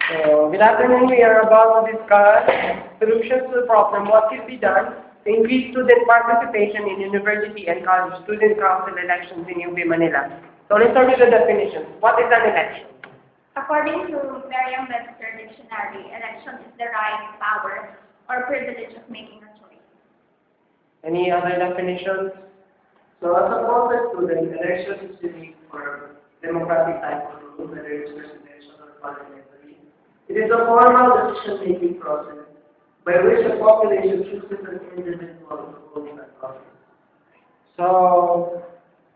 So, good afternoon. We are about to discuss solutions to the problem what can be done to increase student participation in university and college student council elections in UP Manila. So, let's start with the definition. What is an election? According to Merriam-Webster Dictionary, election is the right, power, or privilege of making a choice. Any other definitions? So as a concept student, election is unique for democratic type of rule, whether it's presidential or parliamentary. It is a formal decision-making process by which the population chooses an individual to hold that office. So,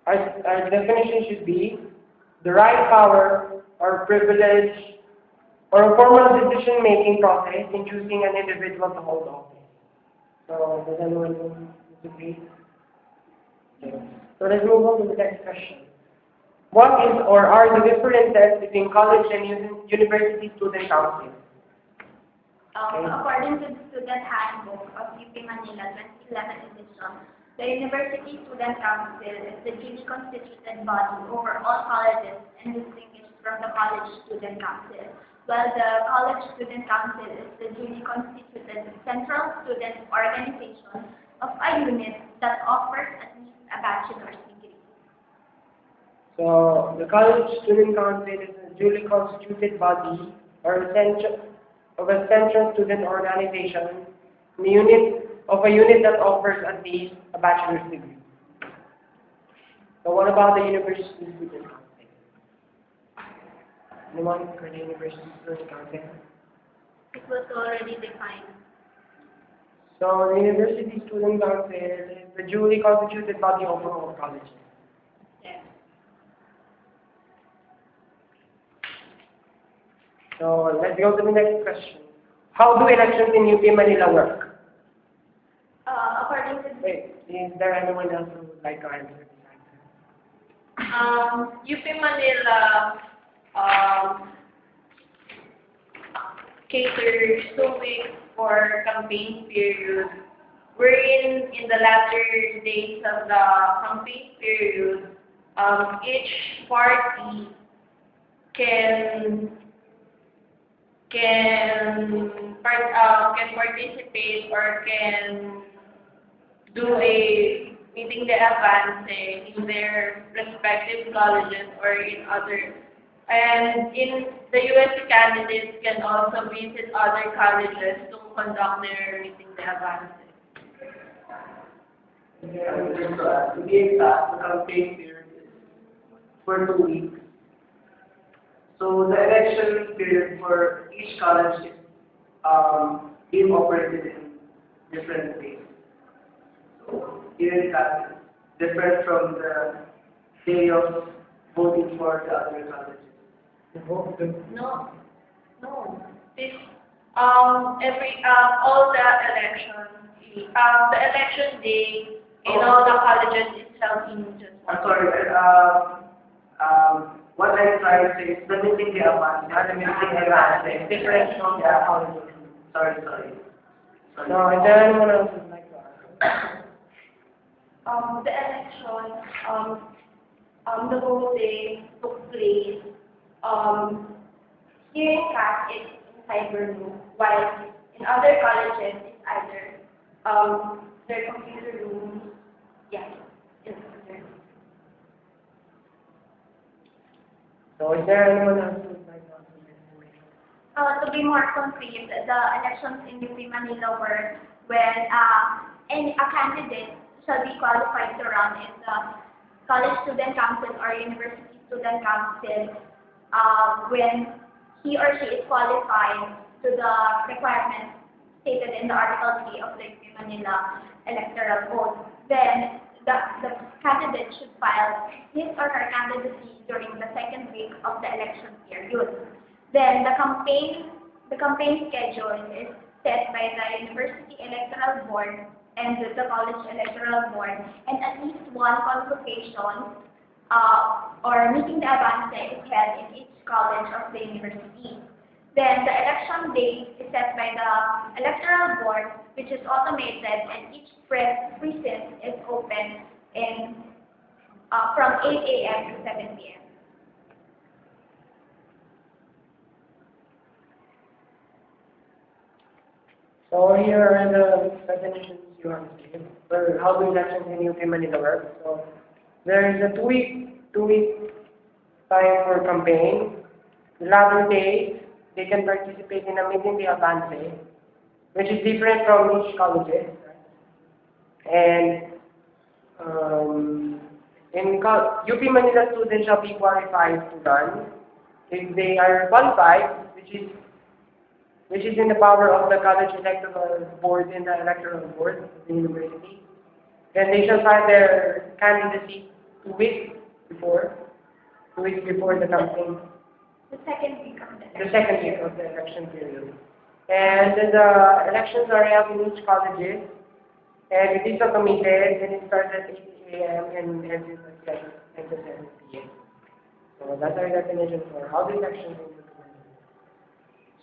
our definition should be the right, power, or privilege, or a formal decision-making process in choosing an individual to hold office. So, does anyone disagree? Okay. So let's move on to the next question. What is or are the differences between college and university student council? According to the Student Handbook of UP Manila 2011 edition, the University Student Council is the duly constituted body over all colleges and distinguished from the College Student Council, while the College Student Council is the duly constituted central student organization of a unit that offers at least a bachelor's degree. So, the college student council is a duly constituted body or a central student organization, a unit that offers at least a bachelor's degree. So, what about the university student council? Anyone for the university student council? It was already defined. So, the university student council is the duly constituted body over all colleges. Yes. So, let's go to the next question. How do elections in UP Manila work? According to Wait, is there anyone else who would like to answer this answer? UP Manila caters 2 weeks for campaign period, wherein in the latter days of the campaign period, each party can can participate or can do a meeting de avance in their respective colleges or in other. And in the USC candidates can also visit other colleges to conduct their meeting de avance. Just to be exact, the campaign period is for 2 weeks. So the election period for each college is being operated in different ways. So here in Catholic, different from the day of voting for the other colleges. No, no. This every all the elections, the election day in all the colleges is held in just I'm one. sorry, what I'm trying to say is the meeting the advance, not the meeting the advance. It's different from the Yeah. colleges. Sorry. No, is there anyone else who would like to answer? the election, the voting took place here in CAT it's in cyber room, while in other colleges it's either their computer rooms, yeah, in computer. So is there anyone else who would like to answer this information? To be more concrete, the elections in UP Manila were when a candidate shall be qualified to run in the College Student Council or University Student Council when he or she is qualified to the requirements stated in the Article 3 of the UP Manila Electoral Code. Then the candidate should file his or her candidacy during the second week of the election period. Then the campaign schedule is set by the University Electoral Board and the College Electoral Board, and at least one convocation or meeting de avance is held in each college of the university. Then the election date is set by the Electoral Board, which is automated, and each precinct is open from 8 a.m. to 7 p.m. So here are the definitions you have to give for how the elections in UP Manila work. So there is a two week time for campaign. The latter days, they can participate in a meeting de avance, which is different from each colleges. And UP Manila students shall be qualified to run. If they are qualified, which is in the power of the college electoral board and the electoral board of the university, then they shall file their candidacy 2 weeks before, 2 weeks before the campaign, The second week of the the second week of the election period. And then the elections are held in each colleges, and it is automated, and it starts at 8 a.m. and ends at 7 p.m. So that's our definition for how the elections will be.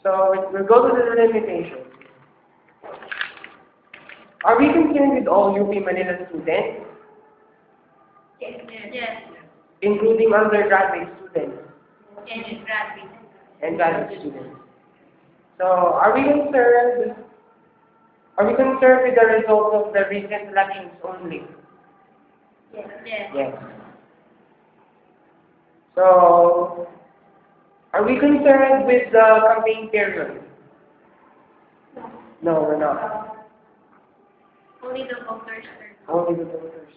So we'll go to the limitations. Are we concerned with all UP Manila students, Yes. Yes. including undergraduate students And graduate. and graduate students? So are we concerned with the results of the recent elections only? Yes. Yes. Yes. So are we concerned with the campaign period? No, we're not. Only the voters are. Only the voters.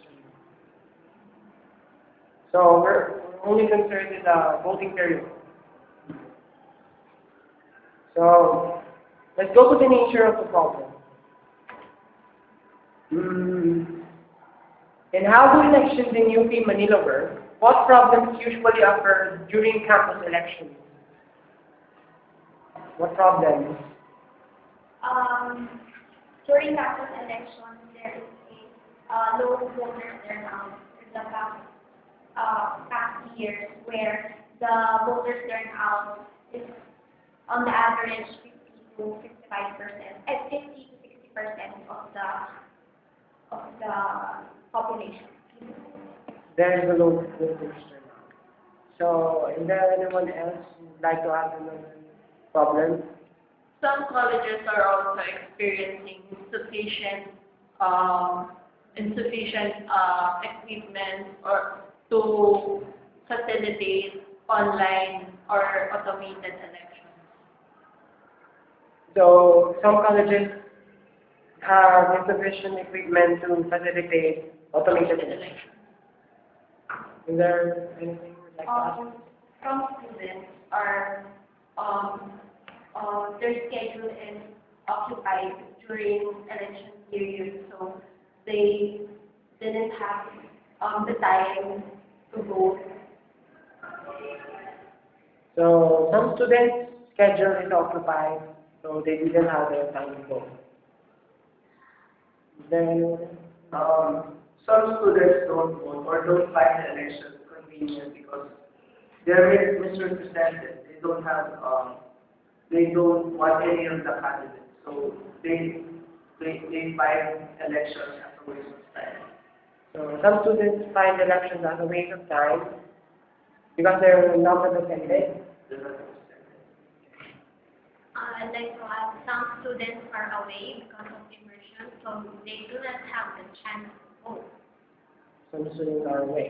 So we're only concerned with the voting period. So let's go to the nature of the problem. And how do elections in UP Manila work? What problems usually occur during campus elections? What problems? During campus elections, there is a low voter turnout in the past years, where the voter turnout is on the average 50 to 55%, 50 to 60% of the population. There is a low voter turnout. So is there anyone else who would like to add another problem? Some colleges are also experiencing insufficient equipment or to facilitate online or automated elections. So some colleges have insufficient equipment to facilitate automated elections. Is there anything you'd like to ask? Some students are their schedule is occupied during election period, so they didn't have the time to vote. So some students' schedule is occupied, so they didn't have the time to go. Is there anyone? Some students don't vote or don't find the election convenient because they're misrepresented. They don't want any of the candidates. So they find elections as a waste of time. So some students find elections as a waste of time because they're not represented. They're not represented. I'd like to add, some students are away because of immersion, so they do not have the chance to vote. Some students are away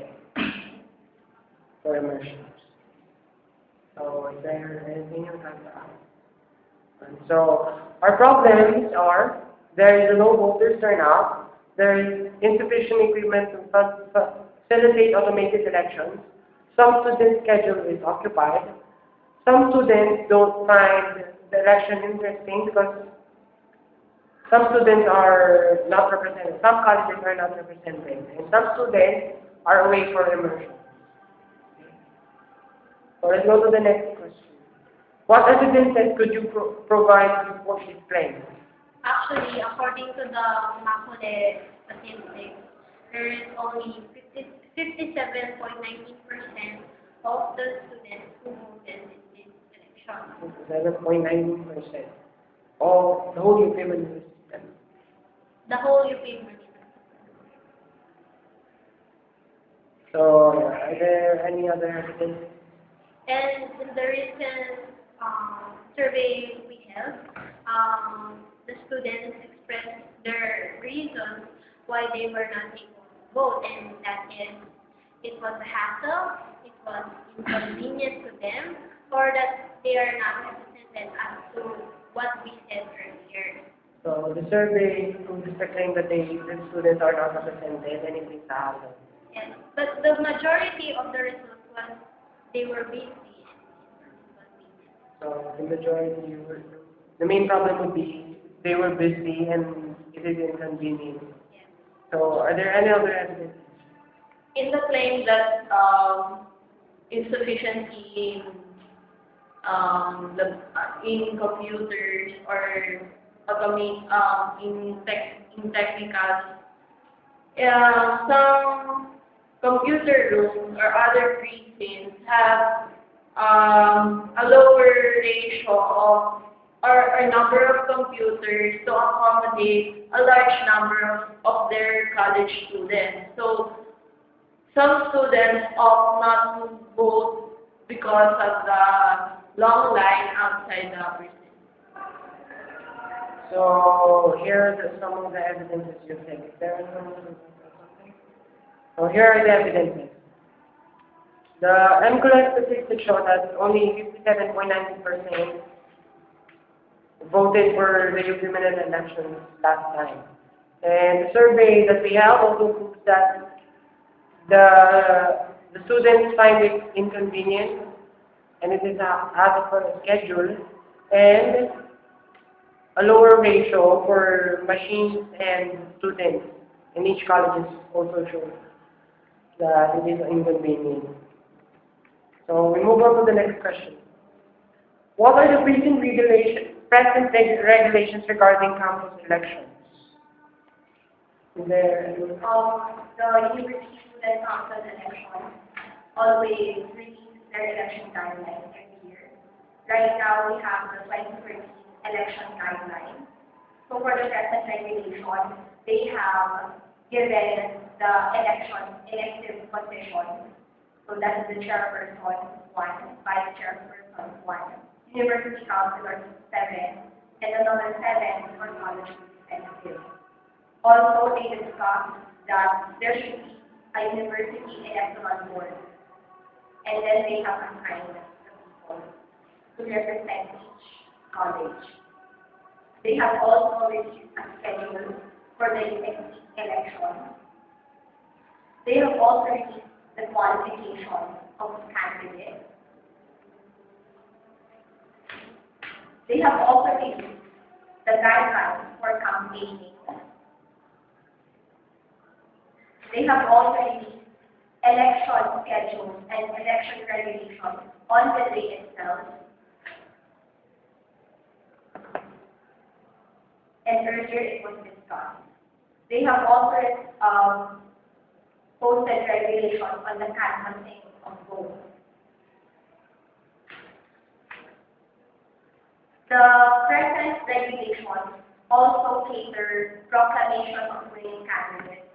for immersions. So is there anything you would like to add? And so our problems are there is a low voter turnout, there is insufficient equipment to facilitate automated elections, some students' schedule is occupied, some students don't find the election interesting because some students are not represented, some colleges are not represented, and some students are away for immersion. So let's go to the next question. What evidences could you provide to support this claim? Actually, according to the Macule statistics, there is only 57.19% of the students who voted in this election. 7.19% of the whole UP Manila system. The whole UP Manila. So, are there any other evidences? And in the recent survey we held, the students expressed their reasons why they were not able to vote, and that is, it was a hassle, it was inconvenient to them, or that they are not represented as to what we said earlier. So the survey proves the claim that the students are not represented and it is a hassle. Yes, but the majority of the results was they were busy and inconvenient. So the majority were, the main problem would be they were busy and it is inconvenient. Yes. So are there any other evidence? In the claim that insufficiency in computers or in technicals, some computer rooms or other precincts have a lower ratio of or a number of computers to accommodate a large number of their college students. So some students opt not to vote because of the long line outside the precinct. So here are some of the evidences you think. Is there something? So here are the evidences. The MCLS statistics show that only 57.9% voted for the UP Manila elections last time. And the survey that we have also proves that the students find it inconvenient and it is as per a schedule, and a lower ratio for machines and students in each college is also shows that it is inconvenient. So we move on to the next question. What are the present regulations regarding campus elections? Is there any- The University Student Council election always release their election guidelines every year. Right now, we have the 2013 election guidelines. So for the present regulation, they have given the election elective position. So that is the chairperson 1, vice chairperson 1, university councilors 7, and another 7 for college representatives. Also, they discussed that there should be a university electoral board, and then they have assigned the people to represent each college. They have also released a schedule for the next election. They have also released the qualification of candidates. They have also released the guidelines for campaigning. They have also released election schedules and election regulations on the day itself. And earlier it was discussed. They have also posted regulations on the canvassing of votes. The present regulations also cater proclamation of winning candidates,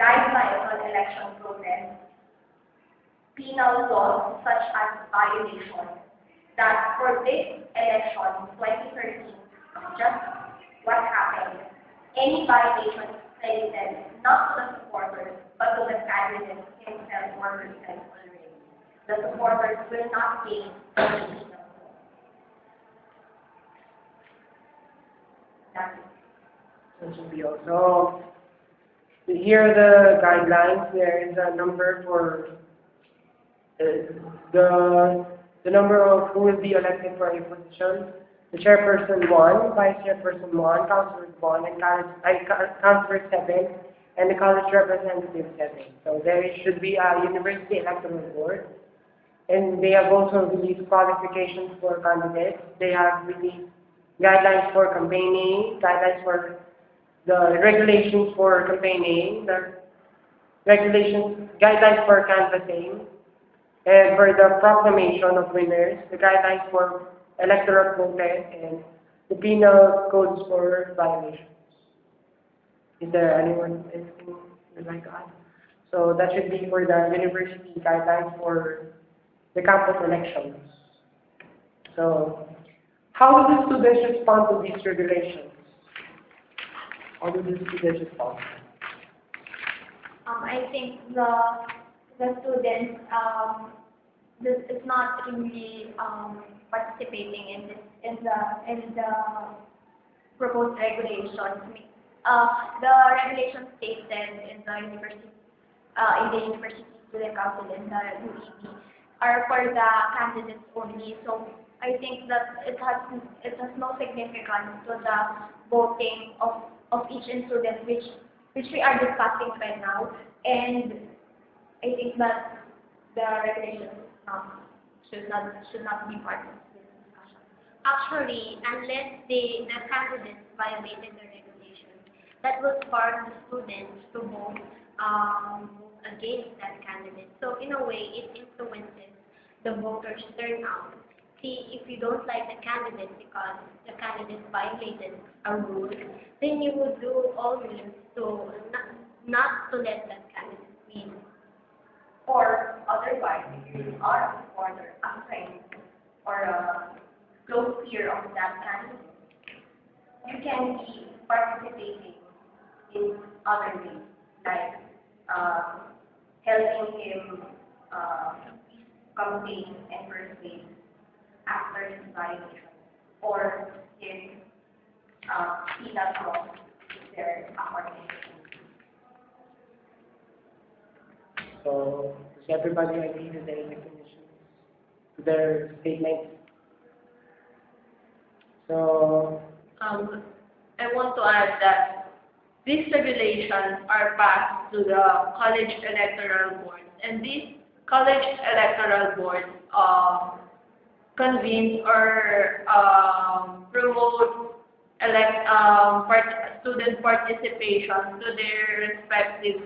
guidelines on election process, penal laws such as violation, that for this election 2013, just what happened, any violation is credited not to the supporters, but to the candidate himself or herself already. The supporters will not gain any penal law. That's it. That should be also. Here are the guidelines. There is a number for the number of who will be elected for a position. The chairperson 1, vice chairperson 1, councilor 1, and councilor 7, and the college representative 7. So there should be a university electoral board. And they have also released qualifications for candidates. They have released guidelines for campaigning, guidelines for the regulations for campaigning, the regulations, guidelines for canvassing, and for the proclamation of winners, the guidelines for electoral protest, and the penal codes for violations. Is there anything you'd like to add? So that should be for the university guidelines for the campus elections. So How do the students respond to these regulations? How do the students respond? I think the students this is not really participating in the proposed regulations. The regulations stated in the University Student Council and the UEB are for the candidates only. So I think that it has no significance to the voting of each student, which we are discussing right now. And I think that the regulations should not be part of this discussion. Actually, unless the candidates violated the regulations, that will spark the students to vote against that candidate. So in a way, it influences the voters' turnout. See, if you don't like the candidate because the candidate violated a rule, then you would do all means to not to let that candidate win. Or otherwise, if you are a supporter, a friend, or a close peer of that candidate, you can be participating in other ways, like helping him campaign and persuade after his violation, or if he does wrong, if there are organizations. So, does everybody agree to their definitions, to their statements? So, I want to add that these regulations are passed to the college electoral boards, and these college electoral boards convene or promote student participation to their respective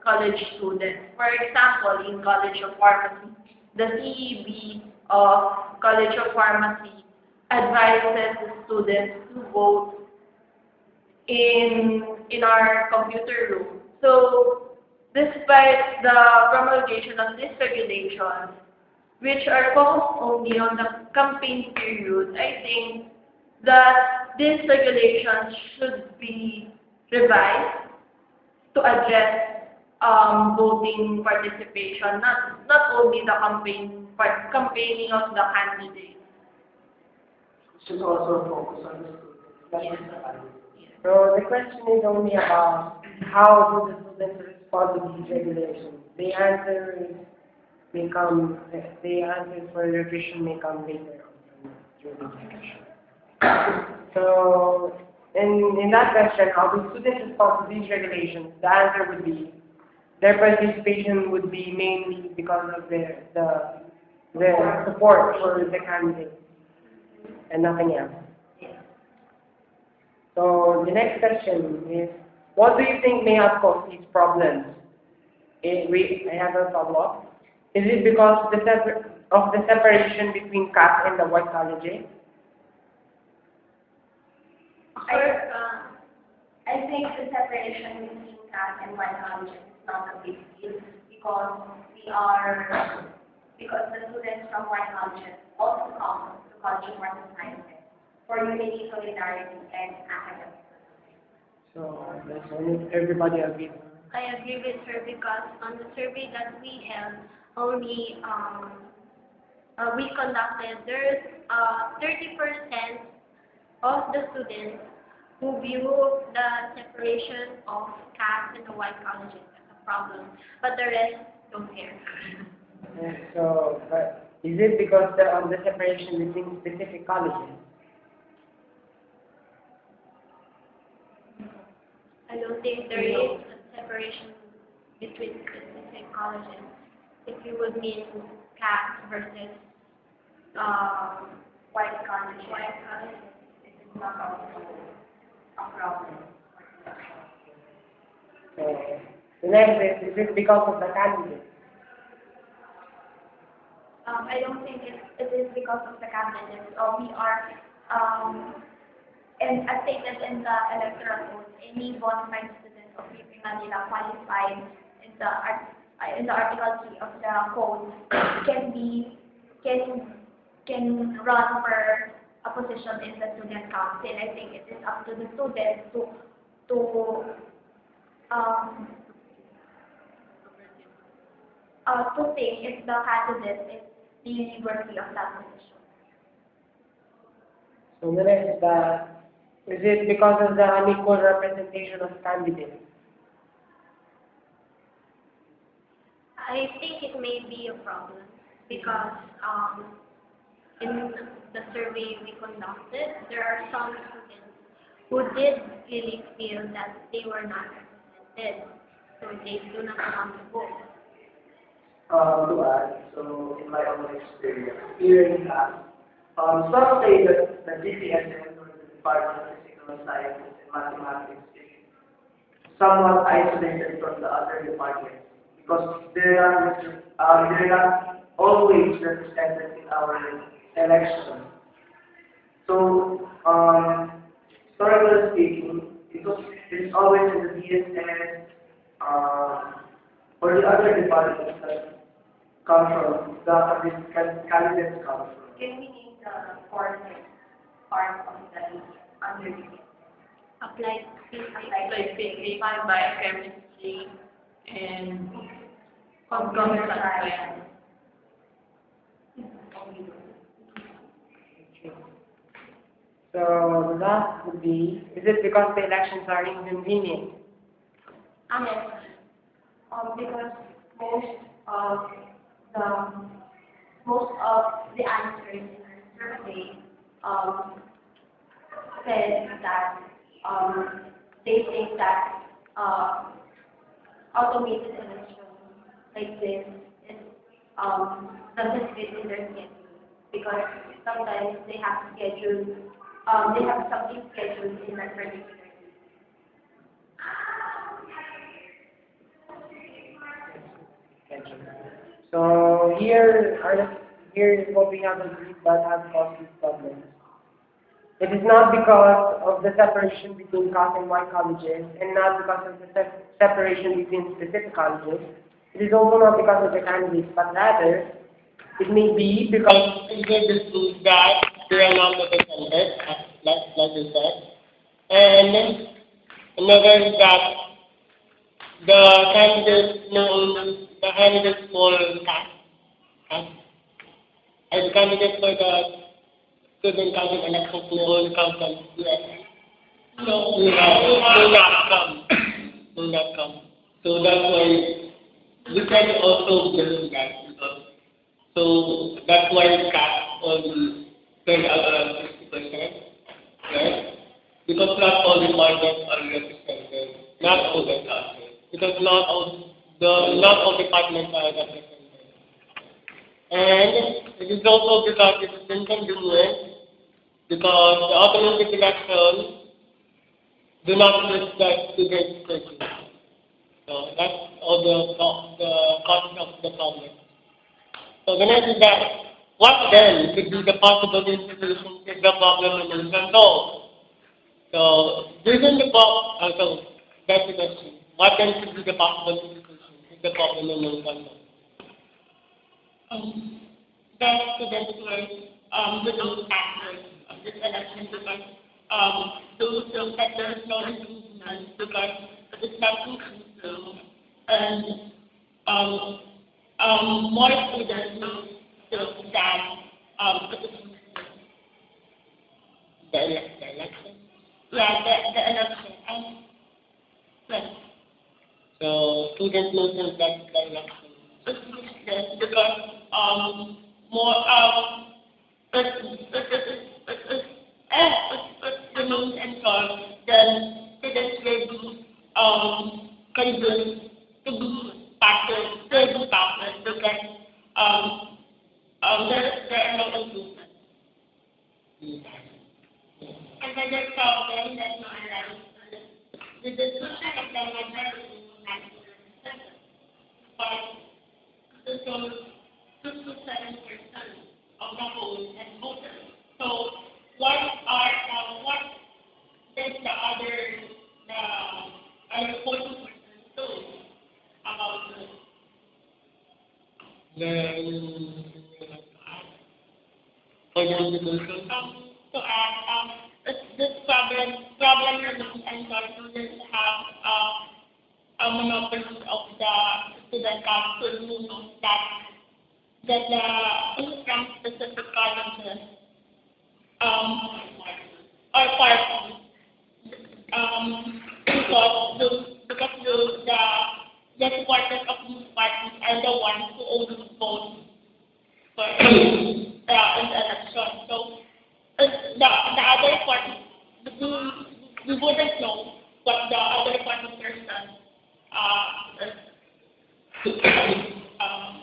college students. For example, in College of Pharmacy, the CEB of College of Pharmacy advises the students to vote in our computer room. So, despite the promulgation of these regulations, which are focused only on the campaign period, I think that these regulations should be revised to address voting participation, not only the campaigning of the candidate. Should also focus on the students, not just the parents. so the question is only about how do the students respond to these regulations. The answers for revision may come later on during the discussion. So, in that question, how do students respond to these regulations? The answer would be their participation would be mainly because of their support for the candidate and nothing else. So the next question is, what do you think may have caused these problems? I have a follow-up. Is it because of the separation between caste and the white colleges? I think the separation between caste and white colleges is not a big deal because the students from white colleges also come to College of Arts and Sciences for unity, solidarity, and academic. So that's only everybody agrees. I agree with her because on the survey that we held, only we conducted, there's 30% of the students who view the separation of caste and the white colleges as a problem, but the rest don't care. So, but is it because of the separation between specific colleges? I don't think there is a separation between specific colleges. If you would mean caste versus White colleges, it is not also a problem. So, the next is it because of the candidate? I don't think it is because of the candidates. We are, and as stated in the electoral code, any bona fide student of UP Manila qualified in the Article 3 of the code can run for position in the student council. I think it is up to the students to um, to think if the candidate is really worthy of that position. So the next is that, is it because of the unequal representation of candidates? I think it may be a problem because in the survey we conducted, there are some students who did really feel that they were not represented, so they do not want to vote. To add, so in my own experience, here in class, some say that the GCSM, or the Department of Physical Sciences and Mathematics, is somewhat isolated from the other departments because they're not always represented in our elections. So, historically speaking, it's always in the DSS, or the other departments that come from the candidates come from. Can we name the courses part of the under the Applied Like physics, biochemistry, and computer science. So the last would be, is it because the elections are inconvenient? Yes. Because the most of the answers in our survey said that they think that automated election like this is doesn't fit in their schedule because sometimes they have they have something scheduled in that particular day. So here is what we have agreed that has caused these problems. It is not because of the separation between class and white colleges, and not because of the separation between specific colleges. It is also not because of the candidates, but rather it may be because either the schools that they are not represented, like you said, and then another is that the candidates for CAS, as the candidate for the student council elections may only come from USS. So will not come. So that's why we can also believe that because so that's why we CAS only turned out around 60%, right? Because not all departments are represented, not all the classes, because not all departments are represented. And it is also because it is inconvenient, because the automatic elections do not reflect student schedule. So that's all the cause of the problem. So the next is that, what then could be the possible institutions if the problem remains unsolved? So, given the so that's the question. What then could be the possible institutions if the problem remains unsolved? The students were without factors of this election because those feel that there is no improvement because it's not inclusive and more students will feel that it is The election. yeah the election yes. So students know that the election. Yes, because more if remains unsolved, then students will be convinced to be passive, because there are no improvements. Another problem that no arise the discussion of the majority but the same 2 to 7% of the whole and voters. So what does the other 40% do about this? For the institution. to add, this problem remains and students have a monopoly of the student council, meaning that the income specific colleges are parties because the supporters of these parties are the ones who only vote for in the election. So the other party, we wouldn't know what the other party person um,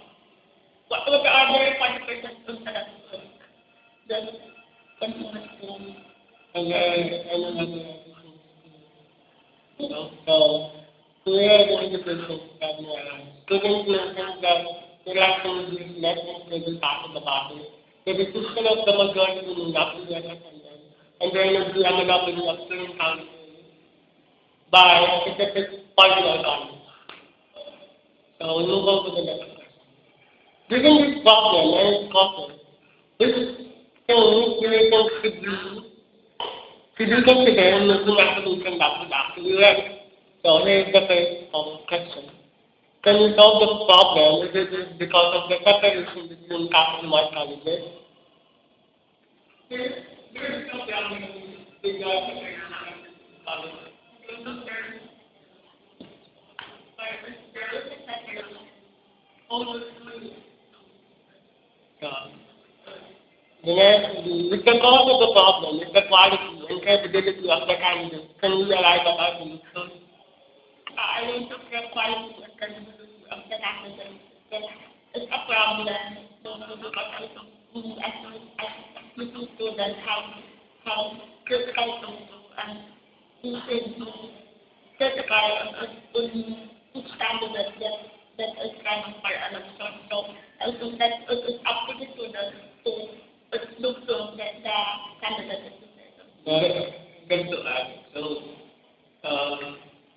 what the other party person is the consumers do. And then so we are going to present that students mentioned that there are some less than part of the body. The decision of the majority will not be attended, and there will be a monopoly of student council by specific party or government. So we move on to the next question. Given this problem and its causes, which things do you think should be considered in looking at the solution that would actually work? So here's the first question. Can you solve the problem if it is because of the separation between capital and white colleges? There is no problem with the with the cause of the problem is the quality and credibility of the candidates. Can you realize about the solution? I don't think the quality and credibility of the candidates is a problem. Because I think we as students have critical thinking and we should be critical on each candidate that is running for election. So I think that it is up to the students to look to the candidate is deserving. Good to add. So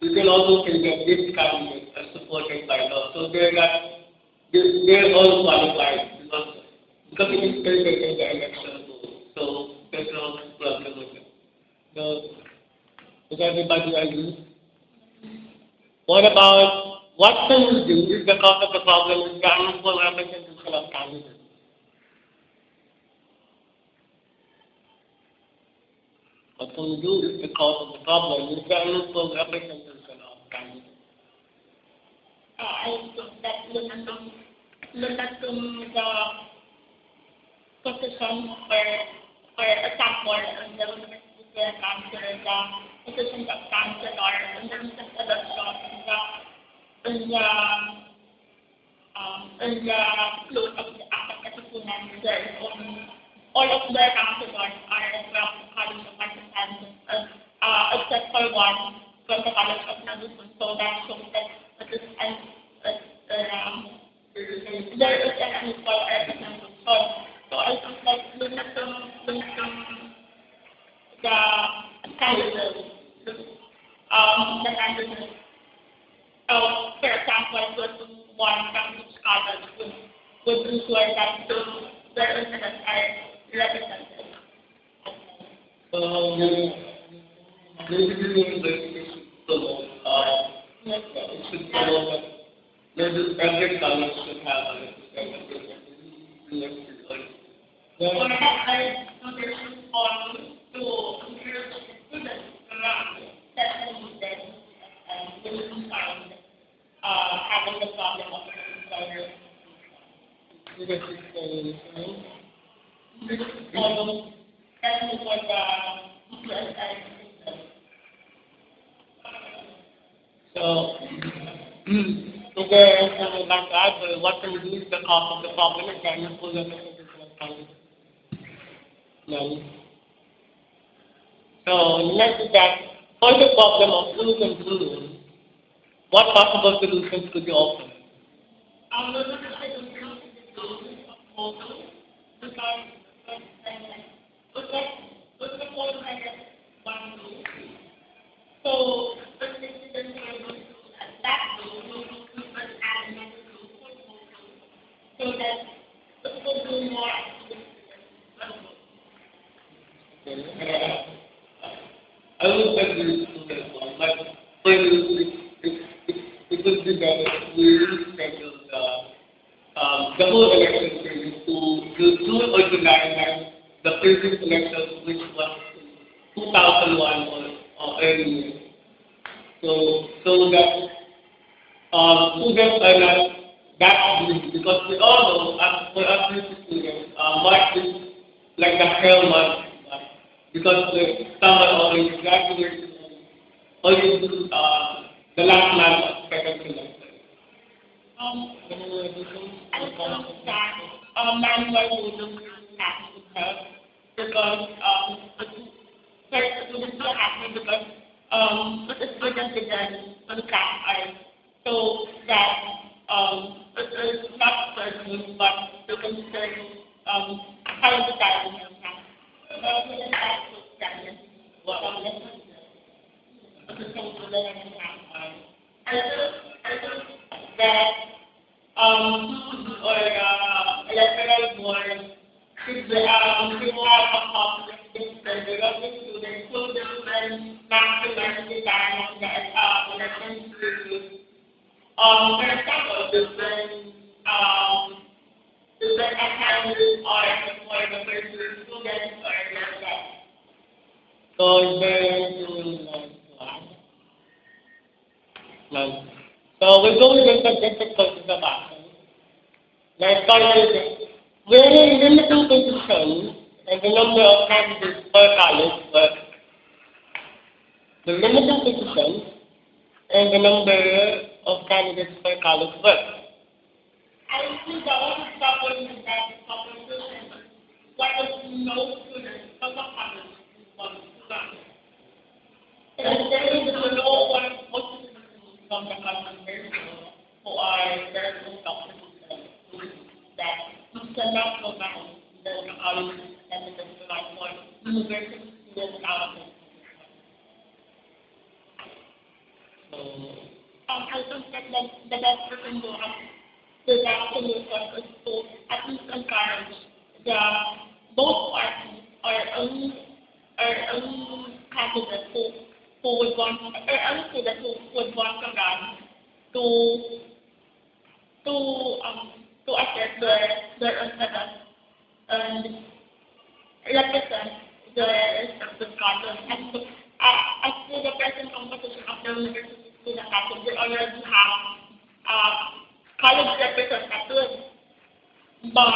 you can also say that this candidate are supported by law. So they're all qualified because it is stated in the election rule. So there's no problem with it. So does everybody agree? What can you do if the cause of the problem is the unequal representation of candidates? What can you do if the cause of the problem is the unequal representation of candidates? I think that look at the position for example in the university council, the positions of councilor in the recent election, in the float of the Akatasunan, there is only all of the councilors are from the College of Arts and Sciences, except for one from the College of Medicine. So that shows that it is there is an unequal representation. So I think like limiting the candidates, the candidates. For example, putting one from each college would ensure that their interests are represented. Basically, university should promote, it should promote that every college should have a representative. Or there should also to encourage students around that they will find having the problem of employer. That's what so, is there anything like that? What can you do if the cause of the problem is that you pull up no. So, next is that for the problem of inconvenience, what possible solutions could you offer? So, that way, maybe we could add another so that it will be more I would agree to that one, but for you, it would be better if we reschedule the whole election period to organize the previous election, which was 2001 or earlier. So that students are not that busy because we all know, for us music students, March is like the hell month because the summer always graduates and always do the last month of second semester. Any more additions? I think that manual wouldn't actually help because first it wouldn't be happening because the students didn't contract art so that it is not certain but they can still find the time in that. We didn't have to practice the same to learn and have. I think that or electoral board should have a copy of this survey of the students so they can maximize the time of the election period. For example, different assignments are for the first year students or like that. So is there anything to add? No. So we're going to get the questions about it. Let's start with it. We're limiting positions and the number of candidates per college, but the limiting positions and the number of candidates per college work. I think the only problem with that proposition what is no students from the college is one student. There is no one most from the college who are very comfortable that you cannot go back to the college and the like for university students out of it. I think that the best we can do is actually is to at least encourage the both parties or any candidate who would want or any student who would want to run to assess their interest and represent their respective colleges. And as to the present composition of the university student council, they already have college representatives, but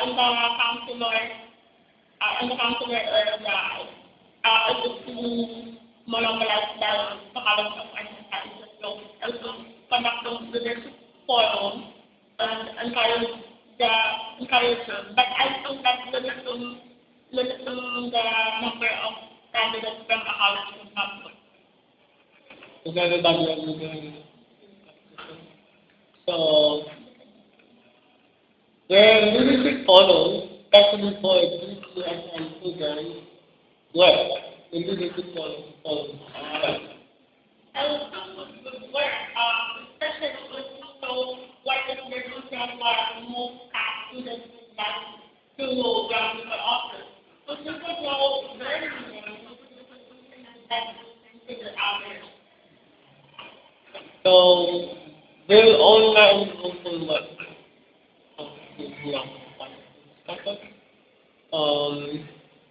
in the councilor area, it is being monopolized by the College of Arts and Sciences. So also conducting leadership forum and encourage them. But I think that limiting the number of candidates from a college would not work. Is everybody agree? So, the leadership forum, especially for GCSM students, work. The leadership forum. I think would work, especially if you know what is the reason why most students would like to run for office. So you could know very well that you consider others. So, will online open work?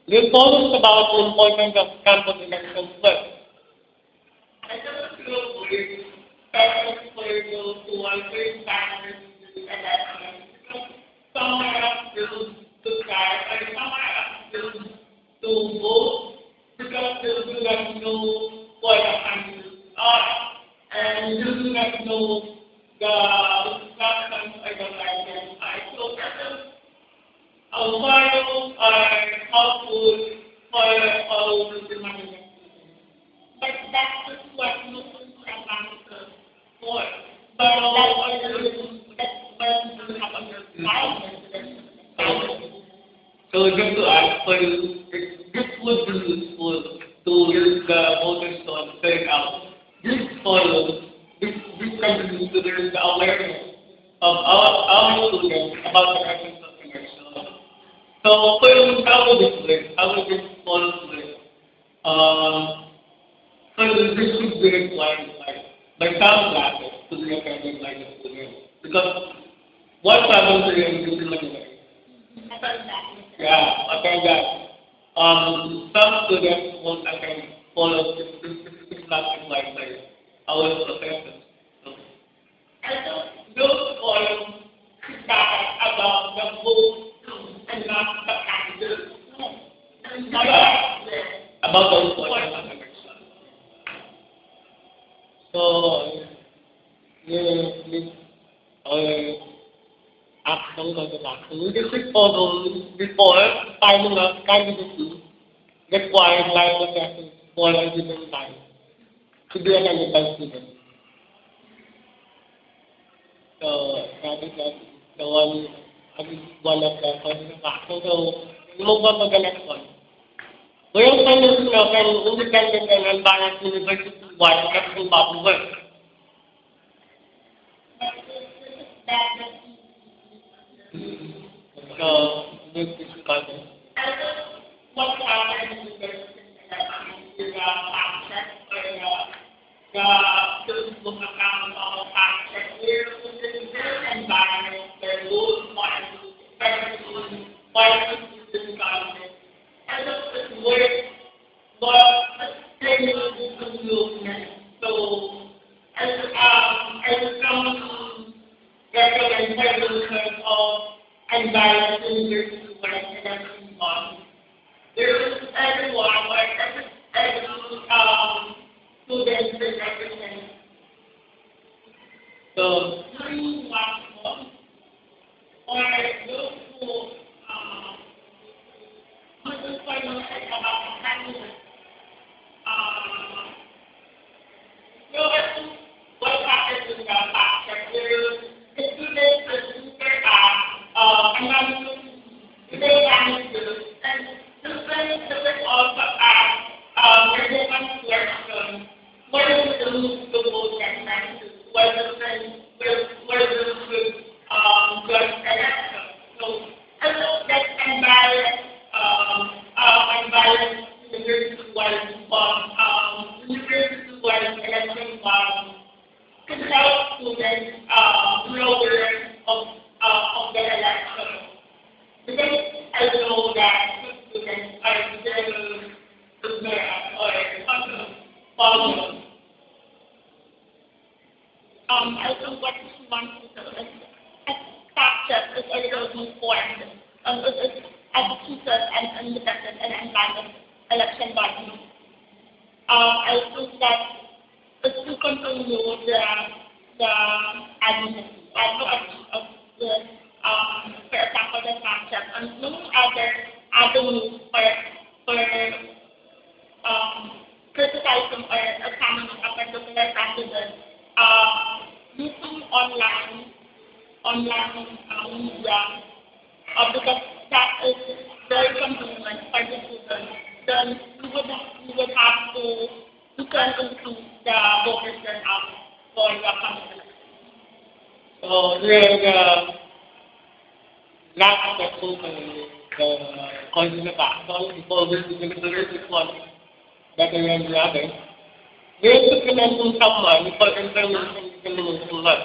Will forums about the importance of campus elections work? I don't know if parents for those who are first timers to elections. Some are still to try, or some are still to vote because they do not know what the candidates are. And you do not know the instructions or the guidance are. So forums are helpful for all the management. But that's just what Muslims are advanced for. But that's what we have understanding. So just to add for you, this would be useful to use the voters to turn out. This forum, this can be used to raise the awareness of our students about the essence of election. So for you, how would this work? How would this One problem to you in Manila. About that. Yeah, okay, that. Some students won't attend follow specific class advisors, our professors. So, Also, those all that about the whole and not the candidate. About those points. So, please, action ko the action. Leadership follows before signing up candidacy required life assessments for a given time to be attended by students. So, that is the one, at least one of the causes of action. So, move on to the next one. Whereas candidates of an independent and unbiased university-wide election body work. So, this is because what happened in this is the Facebook account of access their environment, their rules, policies, government. And the work, but training movement. So, as some representatives of environment university work and everyone. There is everyone or every student that represents. So during one month or those who information about the candidate, what happens in the fact that the students will interact analysis, they analysis, and students also ask relevant questions. What is the need to vote analysis? What is the just election? So, that environment university-wide election could help students know the risk of the election. Because I know that students are still ignorant or following. I think what she wants to do is fact-check is already formed. It is executed and independent and unbiased election body. I think that if we continue the advocacy of the for example the fact-check and many other avenues for criticizing or examining a particular candidate, using online media, because that is very convenient for the students. Then we would have to increase the voter turnout for the coming election. So during the last session, the consumer action before this one better than the other. We are documenting someone for information dissemination work.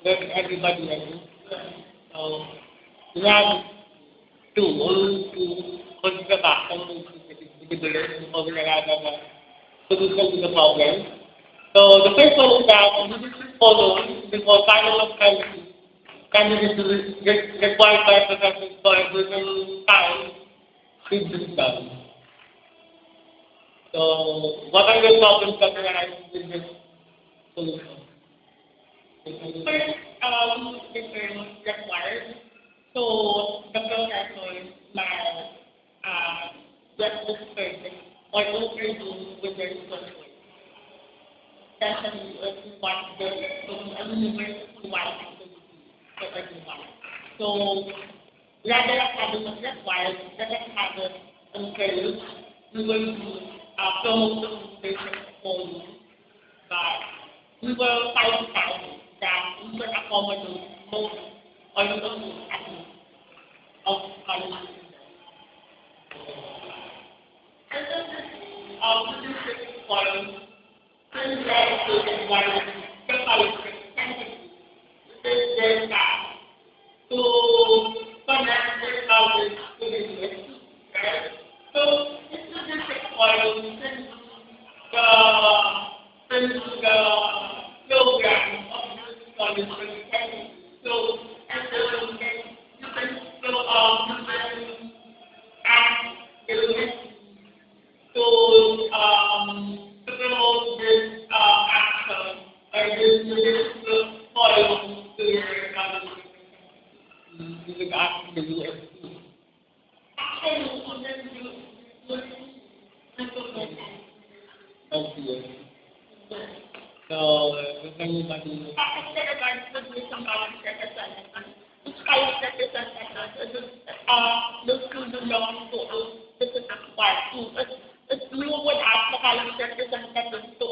Let everybody agree. So we have only two consider action before we arrive at a solution to the problem. So the first one is that we should follow before final of candidates required by professors for a given time should be done. So what are the problems that arise with this solution? First, the term required. So the professors might get this person or interview with their students. Especially if you want this to a university-wide activity for everyone. So rather than having it required, doesn't have it encouraged, we will be promoting research only by we will find out that we can accommodate most or even at least of college students. And then this district forum is dedicated by the college representative. This is their task to connect their college to the university, right? So this district forum can do the program of this college representative. So and then you can ask the university to promote this action or this forum to your college. You would ask the USC. Actually, so, if anybody... Actually, regards to this college representative, each college representative, those who belong to a specific party, you would ask the college representative to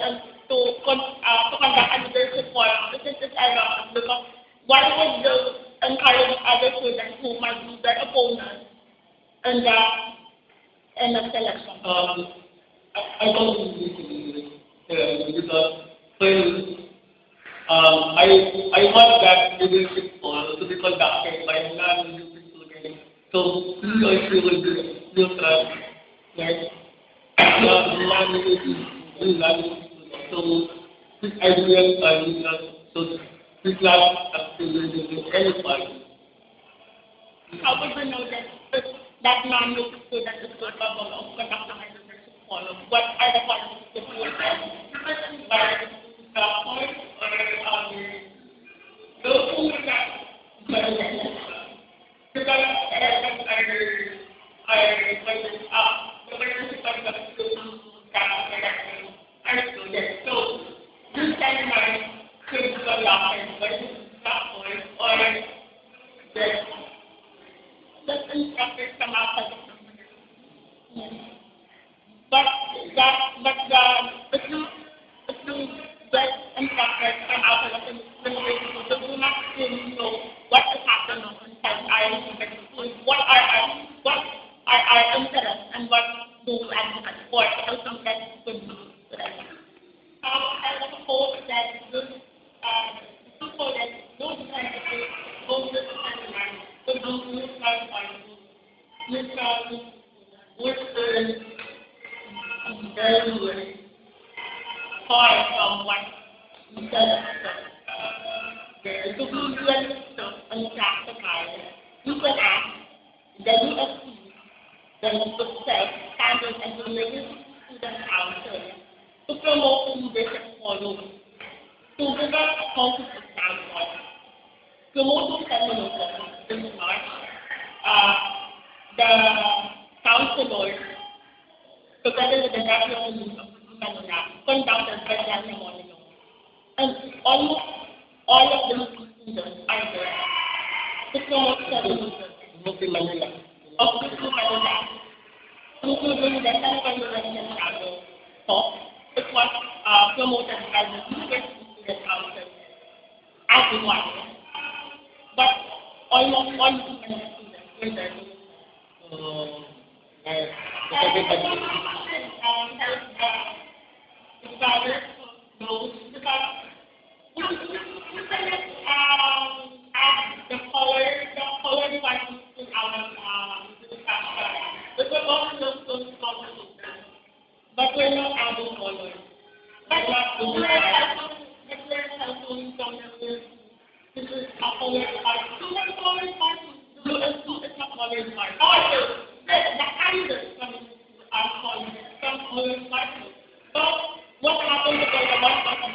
conduct a leadership forum. This is ironic because why would they encourage other students who might be their opponents in the selection? I don't really believe it because clearly, I want that leadership forum to be conducted by non-leadership students. So we also will be neutral, right? Non-leadership students. So this idea is neutral. So this not affiliated with any party. How would we know that non-leadership student is capable of conducting a leadership forum? What are the qualities that you would have? Those who are not because so this timeline could be allotted by the platform or the instructors come out of the but if you get instructors come out of the university, they do not really know what is happening inside our university, what are our interests and what do we advocate for. I think that could be good. I would hope that this people that don't go to the seminar could do neutral work very far from what we said. The conclusion and practical, you can ask the USC, the itself, standard and the University Student Council to promote the leadership forum, to give us a concrete example, promoting seminars in March, the councilors together with the National Youth of Manila, conducted by Daniel Molino. And almost all of the students are there to promote seminars in Manila, of Manila, including the Central University Travel Talk. It was promoted by the University Student Council as one. But almost all the students were there. Add the color department in our discussion. But we're also those conversations. But we're not adding color. But we're helping from the this is a color department. So what color department? It's not color department. Oh, the candidates are called from color department. But what happened with the one person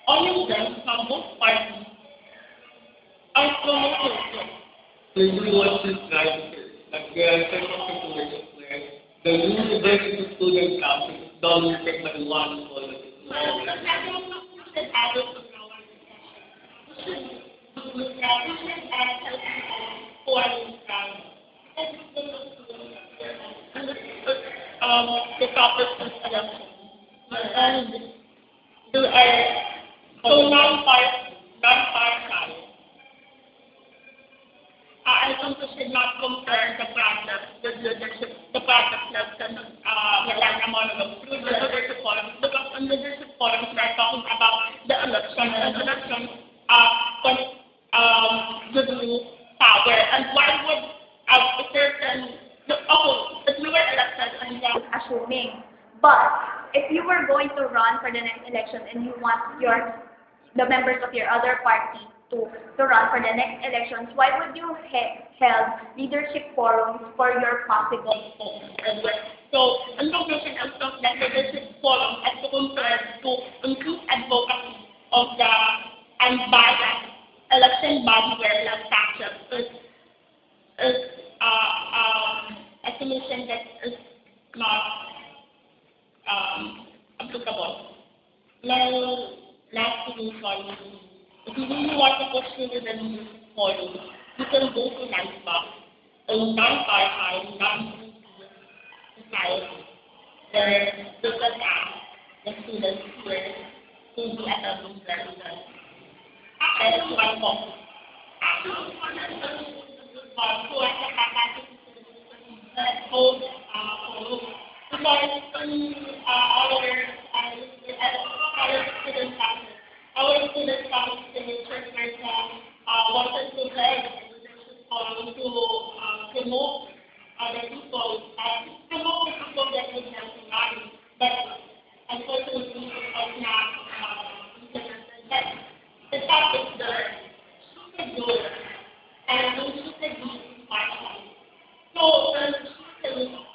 all of them from both parties are promoted. So you want to try like there are certain situations where the University Student Council is dominated by one color. Well, everyone should add it to our discussion. We should tell people who are in crowd. The topic is election. And there are so non-partial. I think we should not compare the project with leadership, the project like a monologue through the leadership forums, because on leadership forums we're talking about the election, and elections con give you power. And why would a certain, if you were elected and then assuming. But if you were going to run for the next election and you want the members of your other party to run for the next elections, why would you held leadership forums for your possible so, in conclusion, I thought that leadership forum as compared to include advocacy of the unbiased election body where love factions is a solution that is not applicable. My last solution, if you really want to push through the leadership forum, you can go to Landmark, a non-partisan, non-inclusive society where they can ask the students here to be at a room resident. And it's one focus. So at the capacity because in our student council chairperson wanted to have a leadership forum to promote other people, promote the people that would have to marry, but unfortunately it was not implemented. But the fact is that she could do it, and she could be impartial. So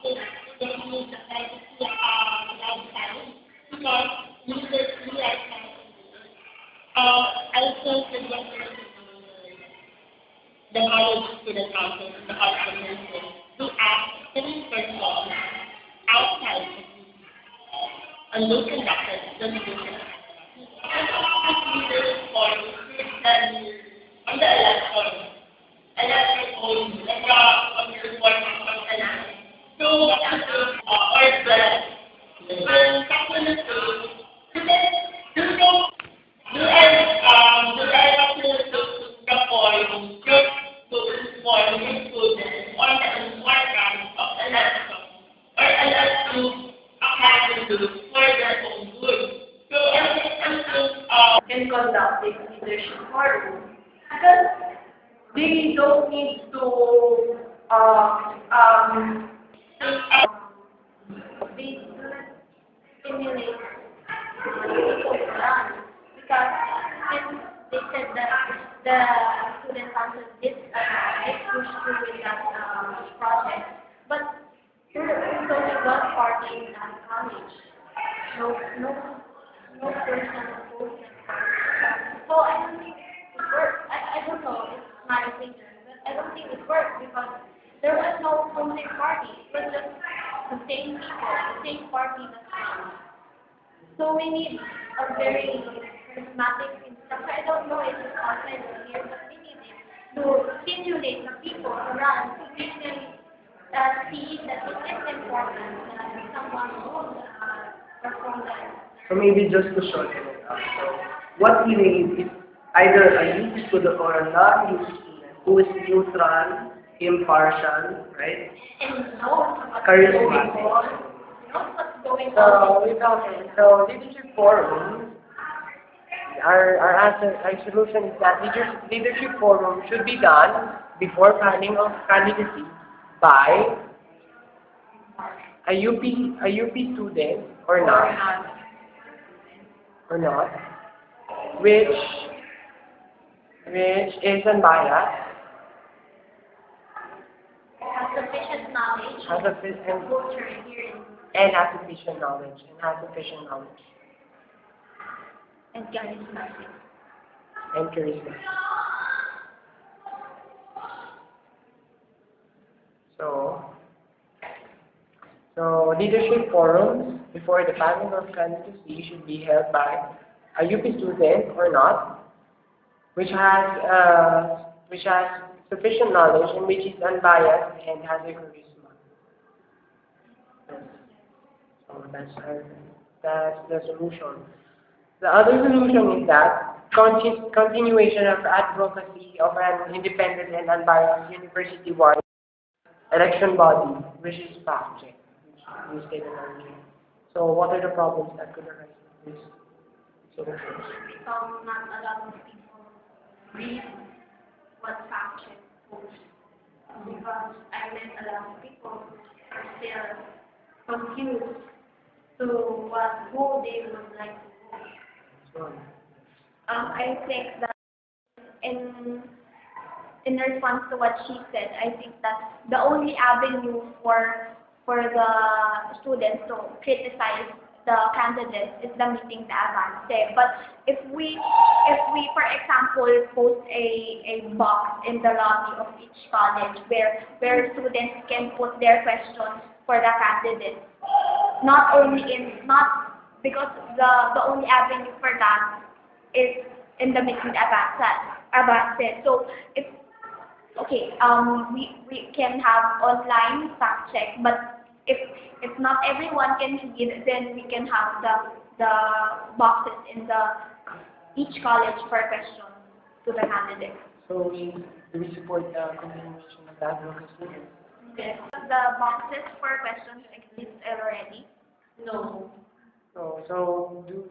she can use the privacy without time, because we are I think it was the college student council, the college community, to ask 3 persons outside the city, and they conducted the leadership. This leadership forum on the election only, like on the report of election. So, or the supplement you are facilitating the forum just to inform the students on the importance of election or election academy for their own good. So I think in conducting leadership forum, because they don't need to they do not stimulate people to run because since they said that the student council did push through with that project, but there's only one party in that college. No person opposed them. So I don't think it worked. I don't know, it's my opinion, but I don't think it worked because there was no complete party. It was just the same people, the same party that won. So we need a very charismatic instructor. I don't know if it's outside or here, but we need it to stimulate the people to run, to make them see that it is important that someone would perform that. so maybe just to shorten it up. So what we need is either a youth student or a non-youth student who is neutral, impartial, right? And knows what's Charismatic. going on. Knows what's going So, on. so leadership forum, our solution is that leadership forum should be done before planning of candidacy by a UP student or not, which is unbiased, Has sufficient knowledge. has sufficient Culture here and has sufficient knowledge and charismatic. and charisma. So leadership forums before the planning of candidacy should be held by a UP student or not, which has sufficient knowledge and which is unbiased and has a charisma. Yes. So that's the solution. The other solution is that continuation of advocacy of an independent and unbiased university-wide election body, which is fact-check, which we stated earlier. So what are the problems that could arise with these solutions? Not a lot of people read what fact check posts because I met a lot of people who are still confused to who they would like to vote. So, I think that in in response to what she said, I think that the only avenue for the students to criticize the candidates is the meeting the avance. But if we for example post a box in the lobby of each college where students can put their questions for the candidates, not because the only avenue for that is in the meeting advance. So if okay, we can have online fact check, but if not everyone can read, then we can have the boxes in the each college per question to the candidate. so do we support the continuation of the advocacy? Okay. The boxes per questions exist already. No. So do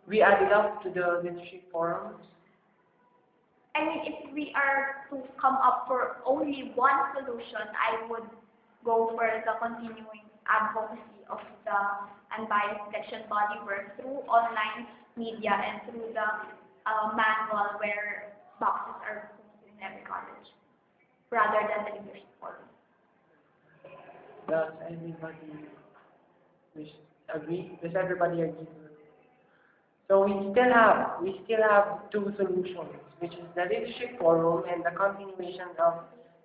we add it up to the leadership forums? I mean, if we are to come up for only one solution, I would go for the continuing advocacy of the unbiased election body work through online media and through the manual where boxes are posted in every college, rather than the leadership forum. Does everybody agree? Does everybody agree to it? So we still have two solutions, which is the leadership forum and the continuation of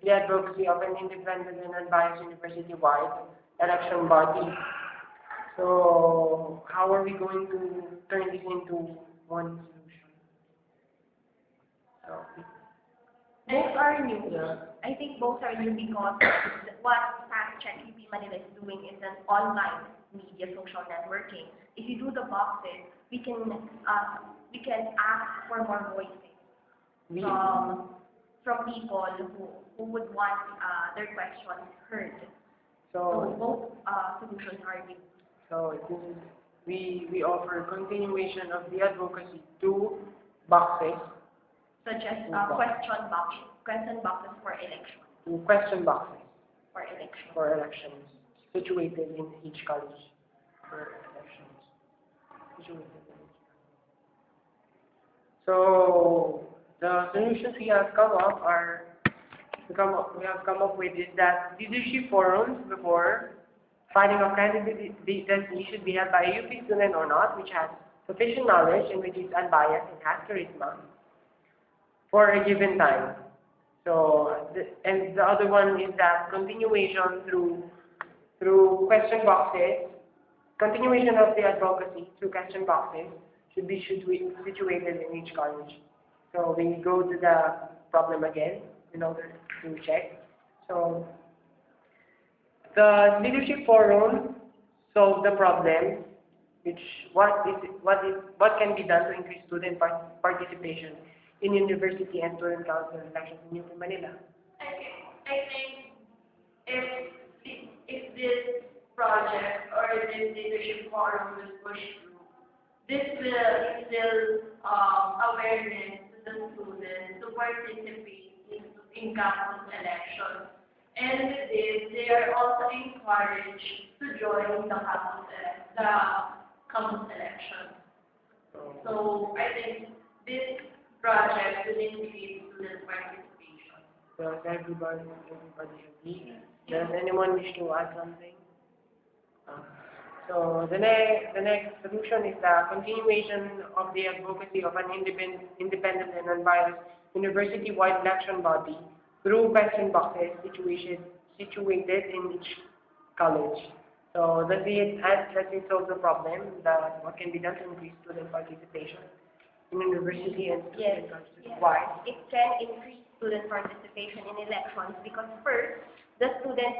the advocacy of an independent and unbiased university-wide election body. So how are we going to turn this into one solution? So, Both are new. yeah. I think both are new because what Fact Check UP Manila is doing is an online media social networking. If you do the boxes, we can ask for more voices We, from people who would want their questions heard. So so both solutions are new. So this is, we offer continuation of the advocacy to boxes, Such as question boxes for election, to question boxes for election. for elections situated in each college for elections. Situated in each. So the solutions we have come up are we have come up with is that leadership forums before finding of candidates should be held by a UP student or not, which has sufficient knowledge and which is unbiased and has charisma for a given time. So, and the other one is that continuation through question boxes, continuation of the advocacy through question boxes should be situated in each college. So we go to the problem again in order to check. So the leadership forum solved the problem, which what can be done to increase student participation in university and student council elections in UP Manila. I think if this project or this leadership forum is pushed through, this will instill awareness to the students to participate in campus elections. And with this, they are also encouraged to join the campus election. So I think this project will increase student participation. Does everybody agree? Does anyone wish to add something? So the next solution is the continuation of the advocacy of an independent and unbiased university-wide election body through question boxes situated in each college. So does it solve the problem that what can be done to increase student participation in university and Yes, student council? yes. Why? It can increase student participation in elections because first, the student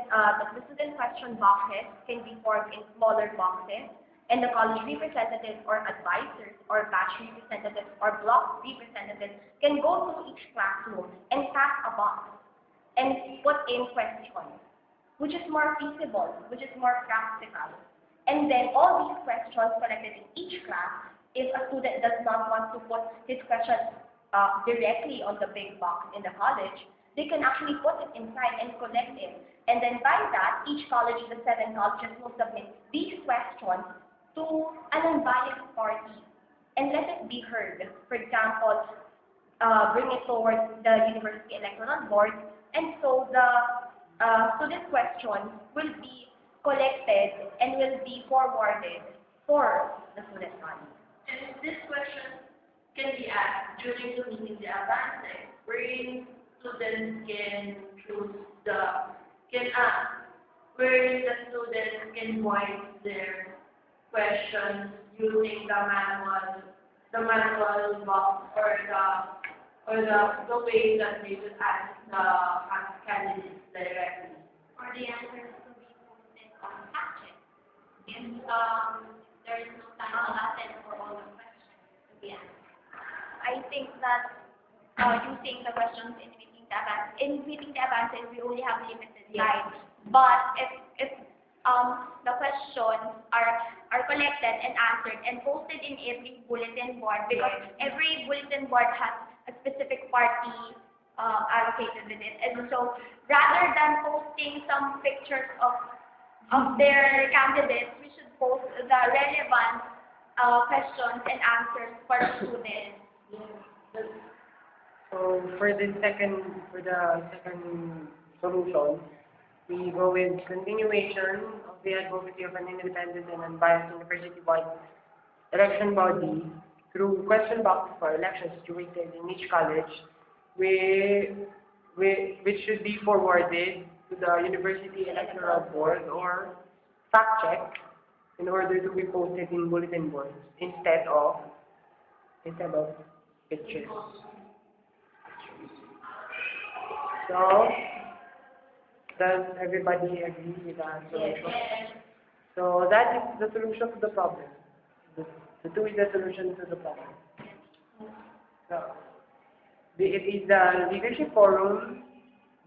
question boxes can be formed in smaller boxes, and the college representatives or advisors or batch representatives or block representatives can go to each classroom and pass a box and put in questions, which is more feasible, which is more practical. And then all these questions collected in each class, if a student does not want to put his question directly on the big box in the college, they can actually put it inside and collect it. And then by that, each college, the 7 colleges, will submit these questions to an unbiased party and let it be heard. For example, bring it towards the University Electoral Board, and so the student questions will be collected and will be forwarded for the student body. And this question can be asked during the meeting the advances, wherein students can choose can ask, wherein the students can voice their questions using the manual box or the way that they would ask candidates directly. Or the answers to be posted on fact-check. If there is no time allotted for all the questions to be answered. I think that using the questions in meeting the advances, we only have limited time. But if the questions are collected and answered and posted in every bulletin board, because every bulletin board has a specific party allocated with it, and so rather than posting some pictures of their candidates, we should post the relevant questions and answers for the students. So for the second solution, we go with continuation of the advocacy of an independent and unbiased university-wide election body through question boxes for elections situated in each college, which should be forwarded to the University Electoral Board or fact check in order to be posted in bulletin boards instead of pictures. So, does everybody agree with that solution? So that is the solution to the problem. The two is the solution to the problem. So, it is the leadership forum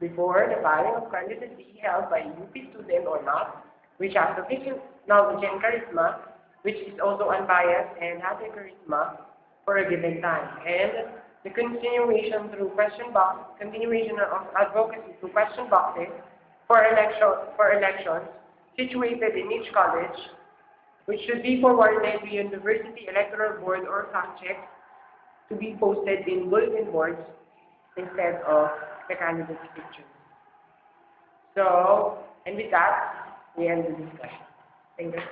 before the filing of candidacy held by UP student or not, which has sufficient knowledge and charisma, which is also unbiased and has a charisma for a given time. And the continuation of advocacy through question boxes for elections situated in each college, which should be forwarded to University Electoral Board or fact check to be posted in bulletin boards instead of the candidate's pictures. So, and with that, we end the discussion. Thank you.